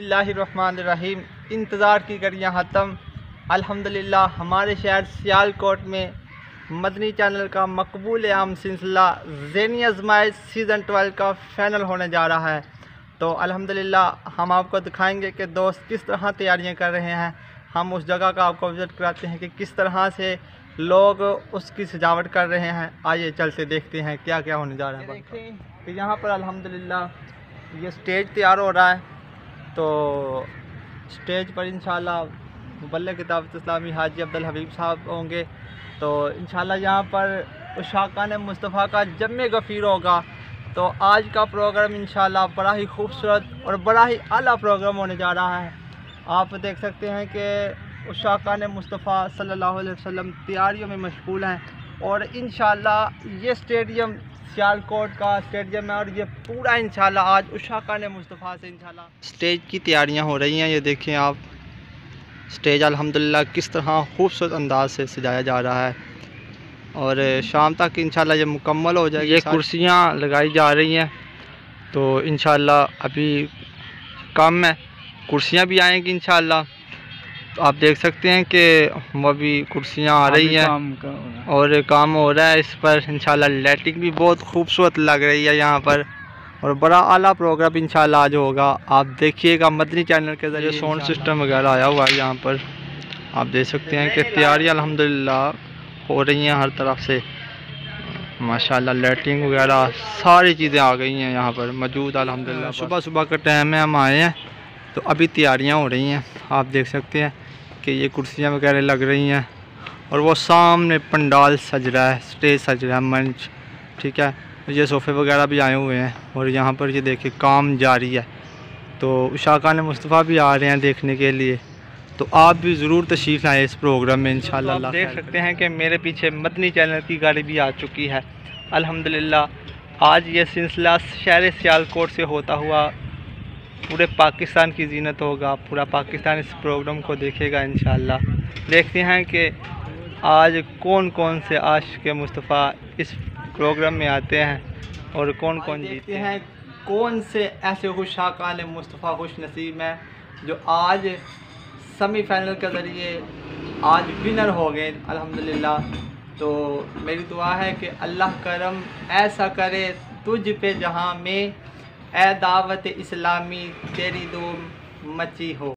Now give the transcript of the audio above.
बिस्मिल्लाहिर्रहमानिर्रहीम। इंतज़ार की घड़ियाँ ख़त्म। अल्हम्दुलिल्लाह हमारे शहर सियालकोट में मदनी चैनल का मकबूल आम सिलसिला ज़ेनी आज़माइश सीज़न 12 का फ़ाइनल होने जा रहा है। तो अल्हम्दुलिल्लाह हम आपको दिखाएंगे कि दोस्त किस तरह तैयारियां कर रहे हैं। हम उस जगह का आपको विज़िट कराते हैं कि किस तरह से लोग उसकी सजावट कर रहे हैं। आइए चलते देखते हैं क्या क्या होने जा रहा है। देखें कि यहाँ पर अल्हम्दुलिल्लाह ये स्टेज तैयार हो रहा है। तो स्टेज पर इंशाल्लाह मुबल्लिग़ दावत इस्लामी हाजी अब्दुल हबीब साहब होंगे। तो इंशाल्लाह यहाँ पर उशाक़ान मुस्तफ़ा का जम्मे गफ़ीर होगा। तो आज का प्रोग्राम इंशाल्लाह बड़ा ही खूबसूरत और बड़ा ही आला प्रोग्राम होने जा रहा है। आप देख सकते हैं कि उशाक़ान मुस्तफ़ा सल्लल्लाहु अलैहि वसल्लम तैयारियों में मशगूल हैं और इंशाल्लाह ये स्टेडियम सियालकोट का स्टेडियम है और ये पूरा इंशाल्लाह आज उशाक़ान मुस्तफ़ा से इंशाल्लाह स्टेज की तैयारियां हो रही हैं। ये देखें आप, स्टेज अल्हम्दुलिल्लाह किस तरह खूबसूरत अंदाज से सजाया जा रहा है और शाम तक इंशाल्लाह ये मुकम्मल हो जाएगी। ये कुर्सियां लगाई जा रही हैं तो इंशाल्लाह अभी कम है, कुर्सियां भी आएंगी इंशाल्लाह। तो आप देख सकते हैं कि अभी कुर्सियां आ रही हैं और काम हो रहा है इस पर। इंशाल्लाह लाइटिंग भी बहुत खूबसूरत लग रही है यहाँ पर और बड़ा आला प्रोग्राम इंशाल्लाह आज होगा। आप देखिएगा मदनी चैनल के ज़रिए साउंड सिस्टम वगैरह आया हुआ है यहाँ पर। आप देख सकते हैं कि तैयारियाँ अल्हम्दुलिल्लाह हो रही हैं हर तरफ से माशाल्लाह। लाइटिंग वगैरह सारी चीज़ें आ गई हैं यहाँ पर मौजूद अल्हम्दुलिल्लाह। सुबह सुबह का टाइम है, हम आए हैं तो अभी तैयारियाँ हो रही हैं। आप देख सकते हैं कि ये कुर्सियाँ वगैरह लग रही हैं और वो सामने पंडाल सज रहा है, स्टेज सज रहा है, मंच, ठीक है। ये सोफ़े वगैरह भी आए हुए हैं और यहाँ पर ये देखिए काम जारी है। तो उशाक़ान मुस्तफ़ा भी आ रहे हैं देखने के लिए। तो आप भी ज़रूर तशरीफ़ लाएँ इस प्रोग्राम में इंशाल्लाह। तो आप देख सकते हैं कि मेरे पीछे मदनी चैनल की गाड़ी भी आ चुकी है अल्हम्दुलिल्लाह। आज ये सिलसिला शहर सियालकोट से होता हुआ पूरे पाकिस्तान की ज़ीनत होगा। पूरा पाकिस्तान इस प्रोग्राम को देखेगा इंशाल्लाह। देखते हैं कि आज कौन कौन से आशिक़ मुस्तफ़ा इस प्रोग्राम में आते हैं और कौन कौन जीतते हैं। कौन से ऐसे उशाक़ान मुस्तफ़ा खुश नसीब हैं जो आज सेमीफाइनल के ज़रिए आज विनर हो गए अल्हम्दुलिल्लाह। तो मेरी दुआ है कि अल्लाह करम ऐसा करे तुझ पे जहाँ में ए दावत इस्लामी तेरी दो मची हो।